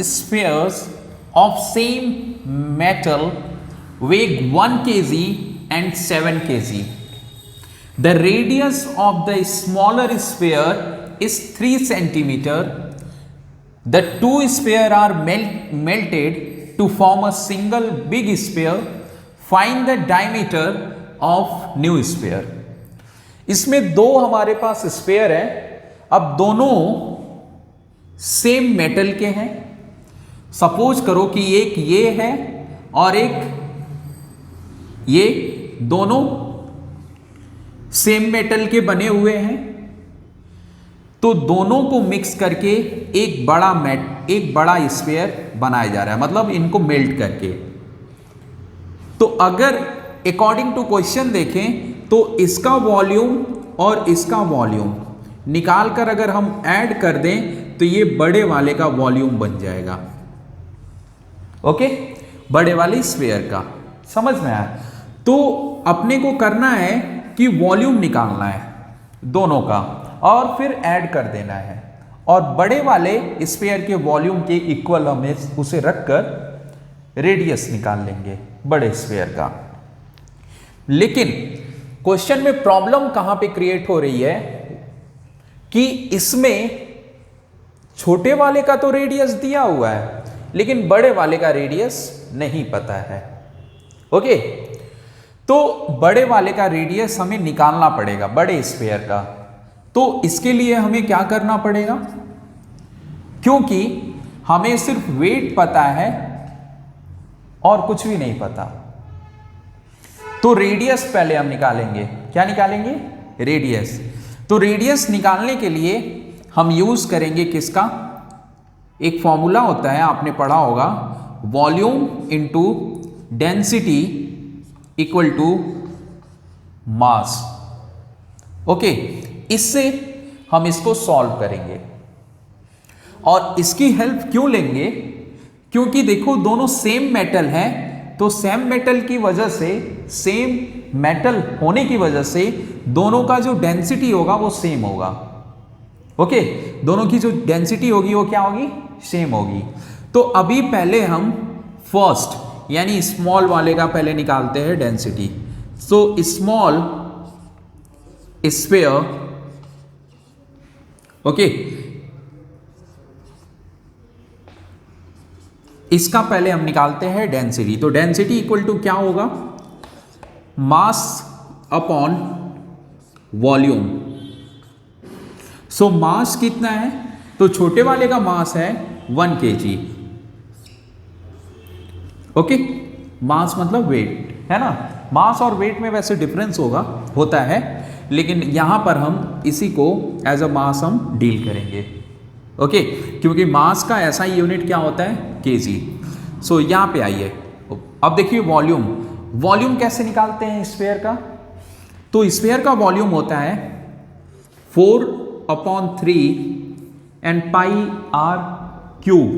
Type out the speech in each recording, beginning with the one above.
spheres of same metal weigh 1 kg and 7 kg. The radius of the smaller sphere is 3 centimeter. The two spheres are melted to form a single big sphere. Find the diameter of new sphere. इसमें दो हमारे पास sphere है. अब दोनों same metal के हैं. Suppose करो कि एक ये है और एक ये, दोनों सेम मेटल के बने हुए हैं. तो दोनों को मिक्स करके एक बड़ा स्फीयर बनाया जा रहा है, मतलब इनको मेल्ट करके. तो अगर अकॉर्डिंग टू क्वेश्चन देखें तो इसका वॉल्यूम और इसका वॉल्यूम निकाल कर अगर हम ऐड कर दें तो ये बड़े वाले का वॉल्यूम बन जाएगा. ओके, बड़े वाले स्फीयर का. समझ में आया? तो अपने को करना है कि वॉल्यूम निकालना है दोनों का और फिर ऐड कर देना है, और बड़े वाले स्फीयर के वॉल्यूम के इक्वल हमें उसे रखकर रेडियस निकाल लेंगे बड़े स्फीयर का. लेकिन क्वेश्चन में प्रॉब्लम कहां पे क्रिएट हो रही है कि इसमें छोटे वाले का तो रेडियस दिया हुआ है लेकिन बड़े वाले का रेडियस नहीं पता है. ओके, तो बड़े वाले का रेडियस हमें निकालना पड़ेगा बड़े स्फीयर का. तो इसके लिए हमें क्या करना पड़ेगा, क्योंकि हमें सिर्फ वेट पता है और कुछ भी नहीं पता, तो रेडियस पहले हम निकालेंगे. क्या निकालेंगे? रेडियस. तो रेडियस निकालने के लिए हम यूज करेंगे किसका? एक फॉर्मूला होता है, आपने पढ़ा होगा, volume into density equal to mass. Okay, इससे हम इसको सॉल्व करेंगे. और इसकी हेल्प क्यों लेंगे? क्योंकि देखो दोनों सेम मेटल हैं, तो सेम मेटल की वजह से, सेम मेटल होने की वजह से दोनों का जो डेंसिटी होगा वो सेम होगा. ओके, दोनों की जो डेंसिटी होगी वो क्या होगी? सेम होगी. तो अभी पहले हम फर्स्ट यानी स्मॉल वाले का पहले निकालते हैं density. So small sphere, okay, इसका पहले हम निकालते हैं डेंसिटी. तो डेंसिटी इक्वल टू क्या होगा? मास अपॉन वॉल्यूम. सो मास कितना है? तो छोटे वाले का मास है 1 kg. ओके, मास मतलब वेट है ना. मास और वेट में वैसे डिफरेंस होता है, लेकिन यहां पर हम इसी को एज अ मास हम डील करेंगे. ओके, क्योंकि मास का ऐसा ही यूनिट क्या होता है? kg. सो यहां पे आइए. अब देखिए वॉल्यूम. वॉल्यूम कैसे निकालते हैं स्फीयर का? तो स्फीयर का वॉल्यूम होता है 4/3 and pi r cube.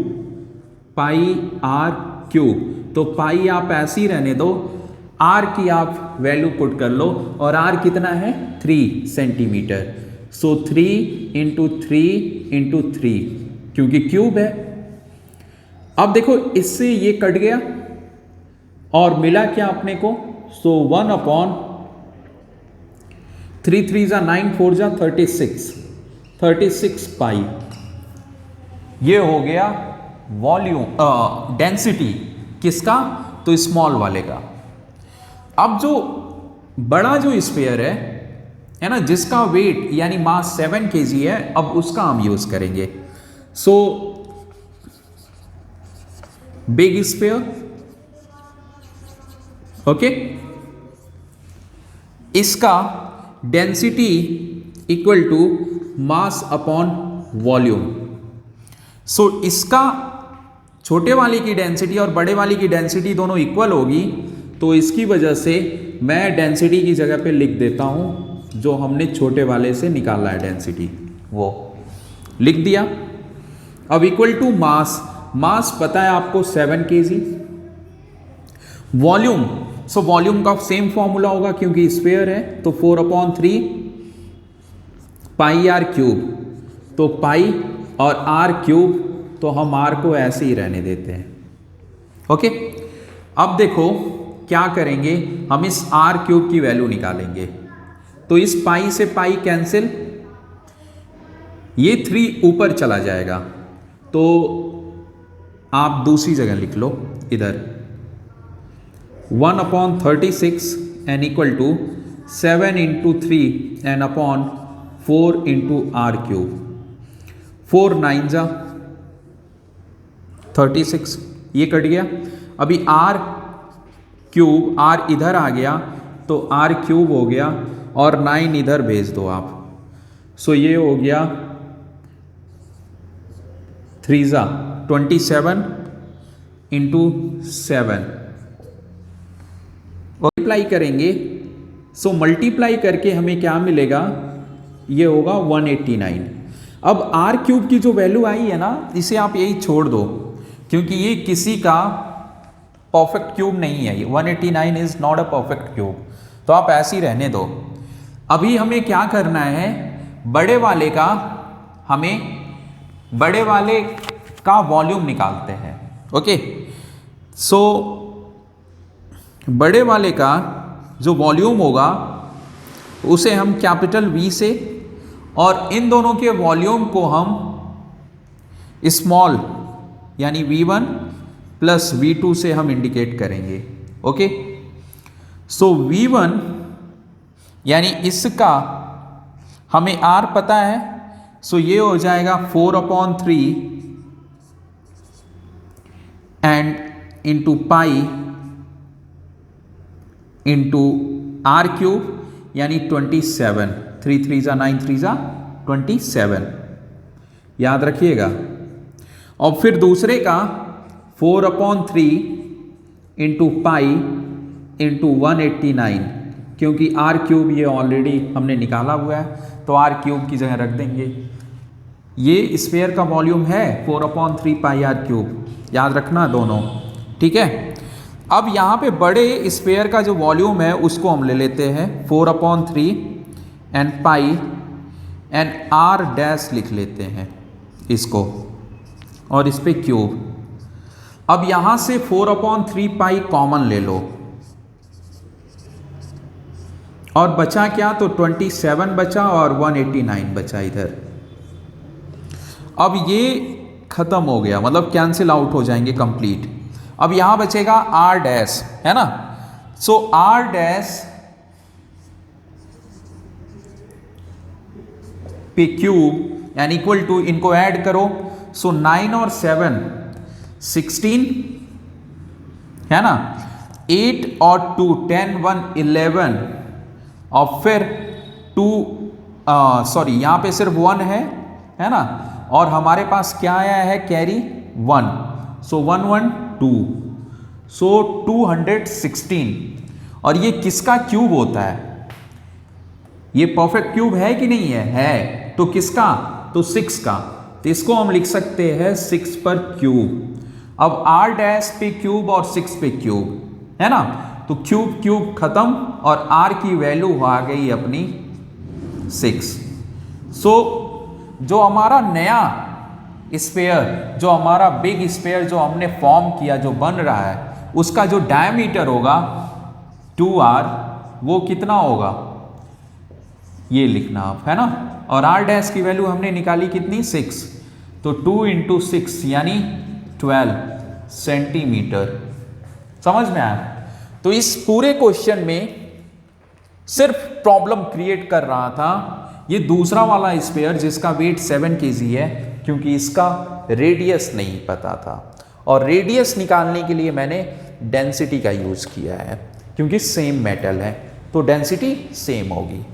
Pi r cube. तो पाई आप ऐसे ही रहने दो, आर की आप वैल्यू पुट कर लो, और आर कितना है? 3 सेंटीमीटर. सो 3 इंटू 3 इंटू 3, क्योंकि क्यूब है. अब देखो इससे ये कट गया और मिला क्या अपने को? सो 1/3 3 जा 9 4 जा 36 पाई. ये हो गया वॉल्यूम, डेंसिटी किसका? तो स्मॉल वाले का. अब जो बड़ा जो स्फीयर है ना, जिसका वेट यानी मास 7 kg है, अब उसका हम यूज करेंगे. सो बिग स्फीयर, ओके, इसका density equal to mass upon volume. So इसका छोटे वाले की डेंसिटी और बड़े वाले की डेंसिटी दोनों इक्वल होगी, तो इसकी वजह से मैं डेंसिटी की जगह पे लिख देता हूं जो हमने छोटे वाले से निकाला है डेंसिटी, वो लिख दिया. अब इक्वल टू मास. मास पता है आपको 7 kg. वॉल्यूम, सो वॉल्यूम का सेम फॉर्मूला होगा क्योंकि स्फीयर है, तो 4/3 पाई आर क्यूब. तो पाई और आर क्यूब तो हम r को ऐसे ही रहने देते हैं। ओके, अब देखो क्या करेंगे, हम इस r क्यूब की वैल्यू निकालेंगे। तो इस पाई से पाई कैंसिल, ये 3 ऊपर चला जाएगा, तो आप दूसरी जगह लिख लो इधर 1/36 n equal to 7 into 3 n upon 4 into r cube. 4 9 जा 36, ये कट गया। अभी आर क्यूब, आर इधर आ गया तो आर क्यूब हो गया और 9 इधर भेज दो आप। सो ये हो गया 3 जा 27 इंटू 7, मल्टीप्लाई करेंगे। सो मल्टीप्लाई करके हमें क्या मिलेगा, ये होगा 189। अब आर क्यूब की जो वैल्यू आई है ना, इसे आप यही छोड़ दो, क्योंकि ये किसी का परफेक्ट क्यूब नहीं है। 189 is not a perfect cube, तो आप ऐसे ही रहने दो। अभी हमें क्या करना है, बड़े वाले का वॉल्यूम निकालते हैं। ओके, सो बड़े वाले का जो वॉल्यूम होगा उसे हम कैपिटल V से, और इन दोनों के वॉल्यूम को हम स्मॉल यानी V1 प्लस V2 से हम इंडिकेट करेंगे। ओके, सो V1 यानी इसका हमें R पता है, सो ये हो जाएगा 4/3 and into pi into r cube यानी 27। 3 3 जा 9 3 जा 27, याद रखिएगा। और फिर दूसरे का 4/3 इंटू पाई इंटू 189, क्योंकि आर क्यूब ये ऑलरेडी हमने निकाला हुआ है, तो आर क्यूब की जगह रख देंगे। ये स्फीयर का वॉल्यूम है 4/3 पाई आर क्यूब, याद रखना दोनों, ठीक है। अब यहाँ पे बड़े स्फीयर का जो वॉल्यूम है उसको हम ले लेते हैं 4/3 and pi and r dash लिख लेते हैं इसको, और इस पे क्यूब। अब यहाँ से 4/3 पाई कॉमन ले लो, और बचा क्या, तो 27 बचा और 189 बचा इधर। अब ये खत्म हो गया, मतलब कैंसिल आउट हो जाएंगे कंप्लीट। अब यहां बचेगा आर डैश, है ना। सो आर डैश पे क्यूब यानी इक्वल टू, इनको ऐड करो। सो 9 और 7 16, है ना। 8 और 2 10 1 11, और फिर 2 सॉरी यहां पे सिर्फ 1 है ना, और हमारे पास क्या आया है, कैरी 1। सो 1 1 2, सो 216। और ये किसका क्यूब होता है, ये परफेक्ट क्यूब है कि नहीं है, तो किसका, तो 6 का। तो इसको हम लिख सकते हैं 6 पर क्यूब। अब आर डैश पे क्यूब और 6 पे क्यूब, है ना, तो क्यूब क्यूब खत्म और आर की वैल्यू आ गई अपनी 6। सो जो हमारा नया स्फीयर, जो हमारा बिग स्फीयर जो हमने फॉर्म किया, जो बन रहा है, उसका जो डायमीटर होगा 2r, वो कितना होगा, ये लिखना आप, है ना। और r डैश की वैल्यू हमने निकाली कितनी, 6, तो 2 इंटू 6 यानी 12 सेंटीमीटर। समझ में आया। तो इस पूरे क्वेश्चन में सिर्फ प्रॉब्लम क्रिएट कर रहा था ये दूसरा वाला स्फीयर जिसका वेट 7 kg है, क्योंकि इसका रेडियस नहीं पता था, और रेडियस निकालने के लिए मैंने डेंसिटी का यूज किया है, क्योंकि सेम मेटल है तो डेंसिटी सेम होगी।